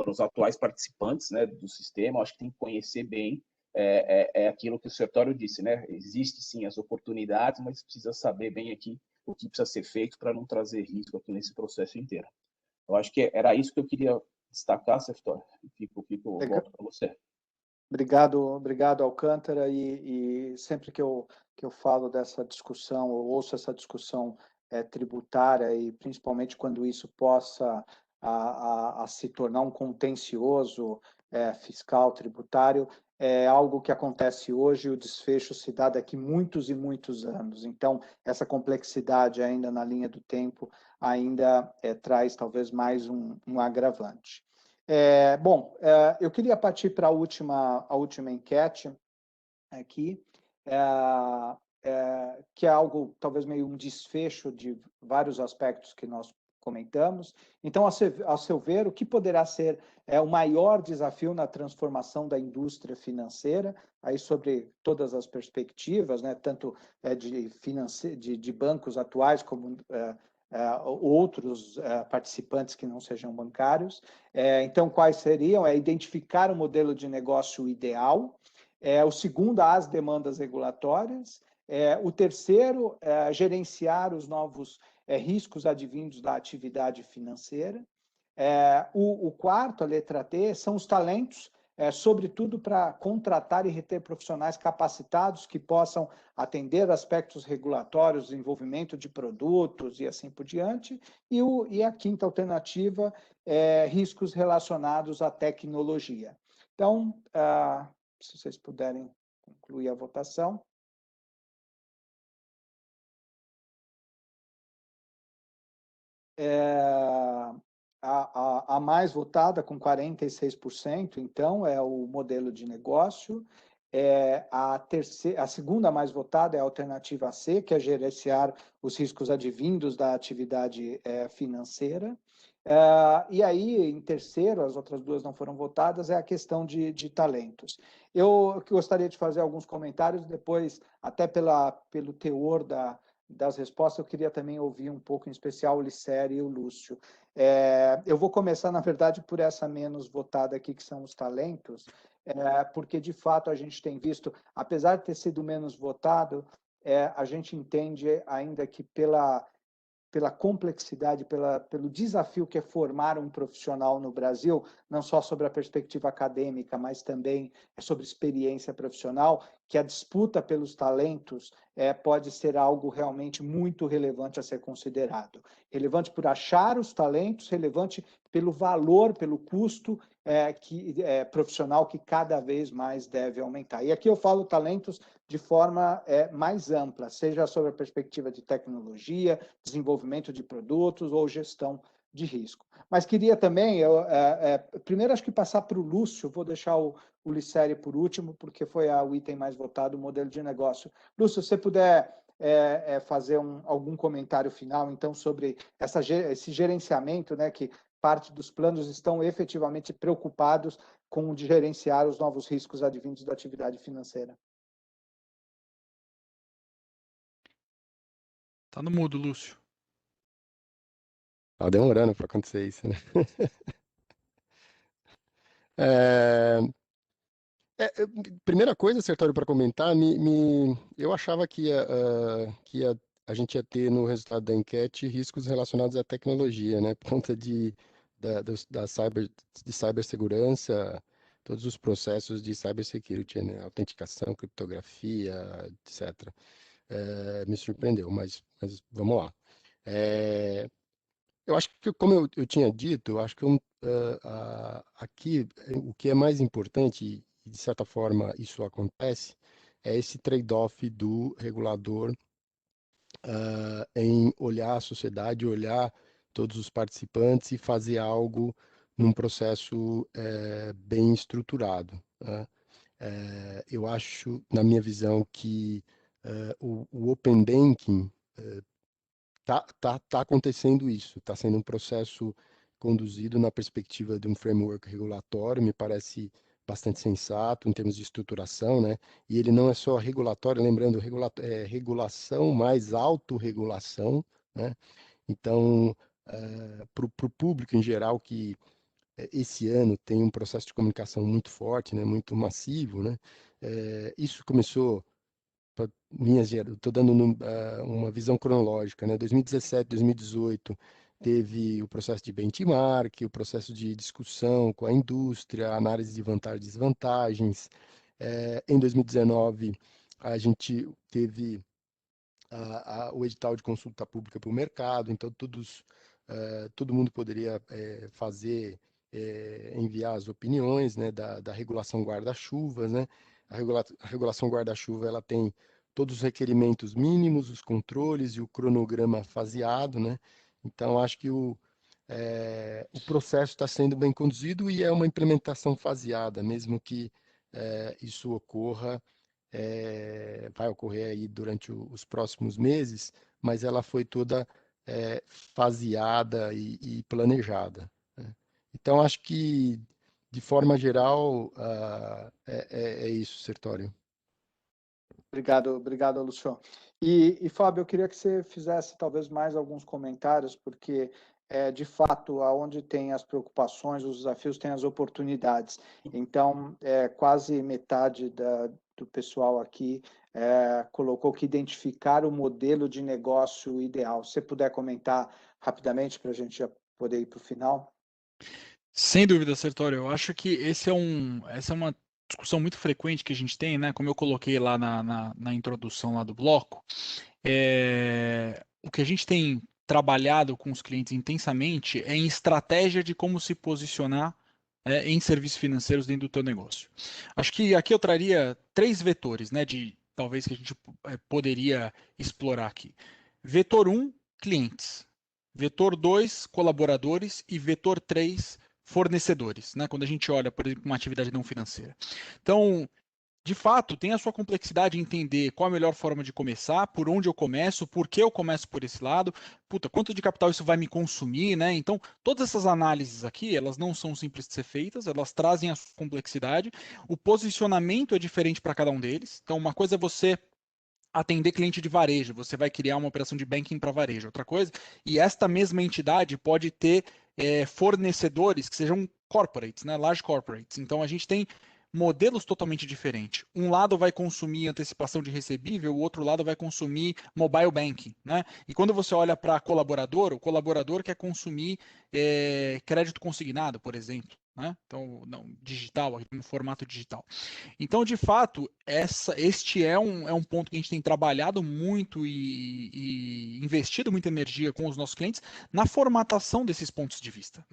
os atuais participantes, né, do sistema. Eu acho que tem que conhecer bem aquilo que o Sertório disse, né? Existem, sim, as oportunidades, mas precisa saber bem aqui o que precisa ser feito para não trazer risco aqui nesse processo inteiro. Eu acho que era isso que eu queria destacar, Sertório. Fico volto para você. Obrigado, Alcântara, e sempre que eu falo dessa discussão, eu ouço essa discussão tributária, e principalmente quando isso possa a se tornar um contencioso fiscal tributário, é algo que acontece hoje e o desfecho se dá daqui muitos e muitos anos. Então, essa complexidade ainda na linha do tempo ainda traz talvez mais um agravante. Bom, eu queria partir para a última enquete aqui, que é algo talvez meio um desfecho de vários aspectos que nós comentamos. Então, ao seu ver, o que poderá ser o maior desafio na transformação da indústria financeira, aí sobre todas as perspectivas, né, tanto de bancos atuais como outros participantes que não sejam bancários. Então, quais seriam? Identificar o modelo de negócio ideal. O segundo, as demandas regulatórias. O terceiro, gerenciar os novos riscos advindos da atividade financeira. O quarto, a letra T, são os talentos, sobretudo para contratar e reter profissionais capacitados que possam atender aspectos regulatórios, desenvolvimento de produtos e assim por diante. E a quinta alternativa, riscos relacionados à tecnologia. Então, se vocês puderem concluir a votação. A mais votada, com 46%, então, é o modelo de negócio. A segunda mais votada é a alternativa C, que é gerenciar os riscos advindos da atividade financeira. E aí, em terceiro, as outras duas não foram votadas, é a questão de talentos. Eu gostaria de fazer alguns comentários, depois, até pelo teor das respostas, eu queria também ouvir um pouco, em especial, o Licério e o Lúcio. Eu vou começar, na verdade, por essa menos votada aqui, que são os talentos, porque, de fato, a gente tem visto, apesar de ter sido menos votado, a gente entende ainda que pela complexidade, pelo desafio que é formar um profissional no Brasil, não só sobre a perspectiva acadêmica, mas também sobre experiência profissional, que a disputa pelos talentos pode ser algo realmente muito relevante a ser considerado. Relevante por achar os talentos, relevante pelo valor, pelo custo profissional que cada vez mais deve aumentar. E aqui eu falo talentos de forma mais ampla, seja sobre a perspectiva de tecnologia, desenvolvimento de produtos ou gestão de risco. Mas queria também, primeiro acho que passar para o Lúcio, vou deixar o Licério por último, porque foi o item mais votado, o modelo de negócio. Lúcio, se você puder fazer algum comentário final, então, sobre esse gerenciamento, né, que parte dos planos estão efetivamente preocupados com de gerenciar os novos riscos advindos da atividade financeira. Tá no mudo, Lúcio. Tá demorando para acontecer isso, né? Primeira coisa, Sertório, para comentar, eu achava que a gente ia ter no resultado da enquete riscos relacionados à tecnologia, né? Por conta de cibersegurança, todos os processos de cybersecurity, né? Autenticação, criptografia, etc. Me surpreendeu, mas vamos lá. Eu acho que, como eu tinha dito, eu acho que aqui o que é mais importante, e de certa forma isso acontece, é esse trade-off do regulador em olhar a sociedade, olhar todos os participantes e fazer algo num processo bem estruturado, né? Eu acho, na minha visão, que o Open Banking tá acontecendo isso, está sendo um processo conduzido na perspectiva de um framework regulatório, me parece bastante sensato em termos de estruturação, né? E ele não é só regulatório, lembrando, regulação mais autorregulação, né? Então, para o público em geral que esse ano tem um processo de comunicação muito forte, né? Muito massivo, né? Isso começou estou dando uma visão cronológica, né? 2017, 2018 teve o processo de benchmark, o processo de discussão com a indústria, análise de vantagens e desvantagens. Em 2019 a gente teve o edital de consulta pública para o mercado, então todo mundo poderia enviar as opiniões, né, da regulação guarda-chuvas, né? A regulação guarda-chuva ela tem todos os requerimentos mínimos, os controles e o cronograma faseado, né? Então acho que o processo está sendo bem conduzido e é uma implementação faseada, mesmo que isso vai ocorrer aí durante os próximos meses, mas ela foi toda faseada e planejada, né? Então, acho que, de forma geral, é isso, Sertório. Obrigado, Lúcio. E, Fábio, eu queria que você fizesse talvez mais alguns comentários, porque, de fato, aonde tem as preocupações, os desafios, tem as oportunidades. Então, quase metade do pessoal aqui colocou que identificar o modelo de negócio ideal. Se você puder comentar rapidamente para a gente já poder ir para o final. Sem dúvida, Sertório. Eu acho que essa é uma discussão muito frequente que a gente tem, né? Como eu coloquei lá na introdução lá do bloco, o que a gente tem trabalhado com os clientes intensamente é em estratégia de como se posicionar em serviços financeiros dentro do teu negócio. Acho que aqui eu traria 3 vetores, né? Talvez que a gente poderia explorar aqui. Vetor 1, clientes. Vetor 2, colaboradores. E vetor 3, fornecedores, né? Quando a gente olha, por exemplo, uma atividade não financeira. Então, de fato, tem a sua complexidade em entender qual a melhor forma de começar, por onde eu começo, por que eu começo por esse lado, quanto de capital isso vai me consumir, né? Então, todas essas análises aqui, elas não são simples de ser feitas, elas trazem a sua complexidade. O posicionamento é diferente para cada um deles. Então, uma coisa é você atender cliente de varejo, você vai criar uma operação de banking para varejo, outra coisa, e esta mesma entidade pode ter fornecedores que sejam corporates, né, large corporates. Então a gente tem modelos totalmente diferentes. Um lado vai consumir antecipação de recebível, o outro lado vai consumir mobile banking, né? E quando você olha para o colaborador quer consumir crédito consignado, por exemplo, né? Então, não, digital, no formato digital. Então, de fato, este é um ponto que a gente tem trabalhado muito e investido muita energia com os nossos clientes na formatação desses pontos de vista,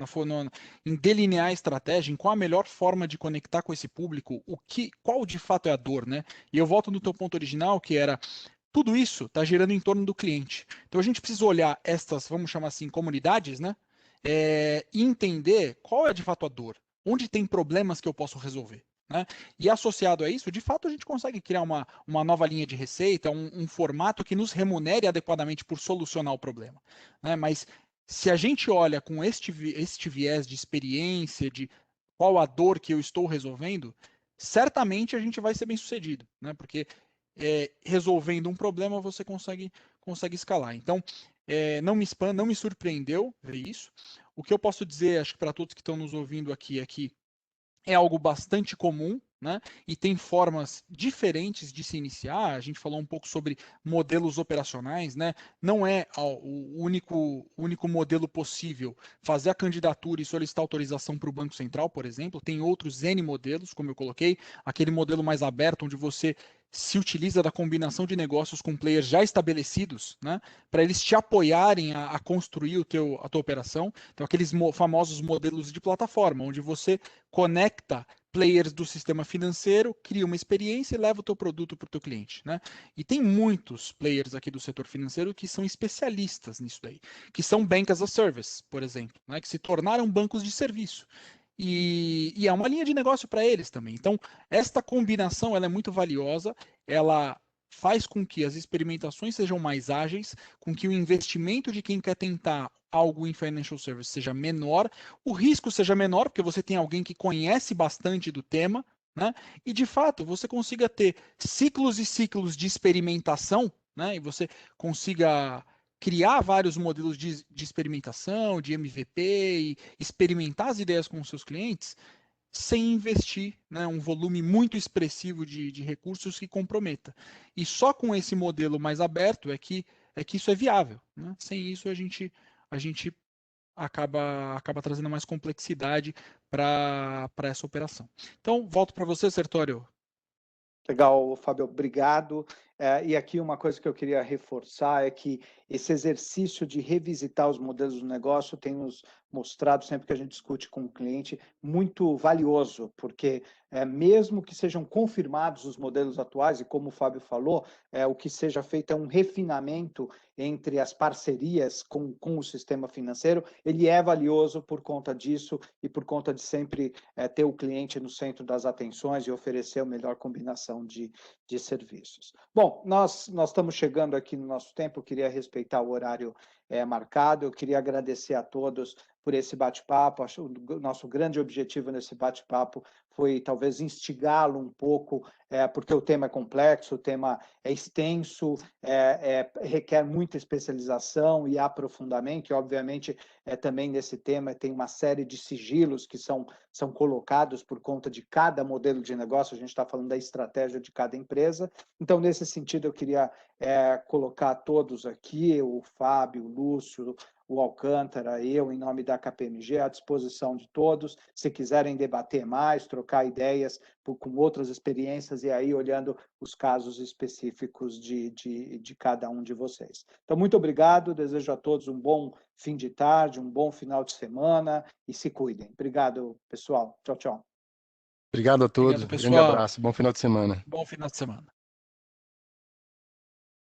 em delinear a estratégia, em qual a melhor forma de conectar com esse público, qual de fato é a dor, né? E eu volto no teu ponto original, que era tudo isso está girando em torno do cliente. Então a gente precisa olhar estas, vamos chamar assim, comunidades, né? E entender qual é de fato a dor, onde tem problemas que eu posso resolver, né? E associado a isso, de fato, a gente consegue criar uma nova linha de receita, um formato que nos remunere adequadamente por solucionar o problema, né? Mas se a gente olha com este viés de experiência, de qual a dor que eu estou resolvendo, certamente a gente vai ser bem sucedido, né? Porque resolvendo um problema você consegue escalar. Então, não me surpreendeu ver isso. O que eu posso dizer, acho que para todos que estão nos ouvindo aqui, é que é algo bastante comum, né? E tem formas diferentes de se iniciar. A gente falou um pouco sobre modelos operacionais, né? Não é o único modelo possível fazer a candidatura e solicitar autorização para o Banco Central, por exemplo. Tem outros N modelos, como eu coloquei, aquele modelo mais aberto, onde você se utiliza da combinação de negócios com players já estabelecidos, né, para eles te apoiarem a construir a tua operação. Então, aqueles famosos modelos de plataforma, onde você conecta players do sistema financeiro, cria uma experiência e leva o teu produto para o teu cliente, né? E tem muitos players aqui do setor financeiro que são especialistas nisso daí, que são Bank as a Service, por exemplo, né, que se tornaram bancos de serviço. E é uma linha de negócio para eles também. Então, esta combinação ela é muito valiosa, ela faz com que as experimentações sejam mais ágeis, com que o investimento de quem quer tentar algo em financial service seja menor, o risco seja menor, porque você tem alguém que conhece bastante do tema, né? E de fato você consiga ter ciclos e ciclos de experimentação, né? E você consiga criar vários modelos de experimentação, de MVP, e experimentar as ideias com os seus clientes, sem investir, né, um volume muito expressivo de recursos que comprometa. E só com esse modelo mais aberto é que isso é viável, né? Sem isso a gente acaba trazendo mais complexidade para essa operação. Então, volto para você, Sertório. Legal, Fábio, obrigado. E aqui uma coisa que eu queria reforçar é que esse exercício de revisitar os modelos do negócio tem nos mostrado, sempre que a gente discute com o cliente, muito valioso, porque mesmo que sejam confirmados os modelos atuais, e como o Fábio falou, o que seja feito é um refinamento entre as parcerias com o sistema financeiro, ele é valioso por conta disso e por conta de sempre ter o cliente no centro das atenções e oferecer a melhor combinação de serviços. Bom, nós estamos chegando aqui no nosso tempo, eu queria respeitar o horário marcado, eu queria agradecer a todos por esse bate-papo. Acho que o nosso grande objetivo nesse bate-papo foi talvez instigá-lo um pouco, porque o tema é complexo, o tema é extenso, requer muita especialização e aprofundamento, e obviamente também nesse tema tem uma série de sigilos que são colocados por conta de cada modelo de negócio, a gente está falando da estratégia de cada empresa. Então, nesse sentido, eu queria colocar todos aqui, o Fábio, o Lúcio, o Alcântara, eu, em nome da KPMG, à disposição de todos, se quiserem debater mais, trocar ideias com outras experiências e aí olhando os casos específicos de cada um de vocês. Então, muito obrigado, desejo a todos um bom fim de tarde, um bom final de semana e se cuidem. Obrigado, pessoal. Tchau, tchau. Obrigado a todos. Obrigado, Grande pessoal. abraço. Bom final de semana. Bom final de semana.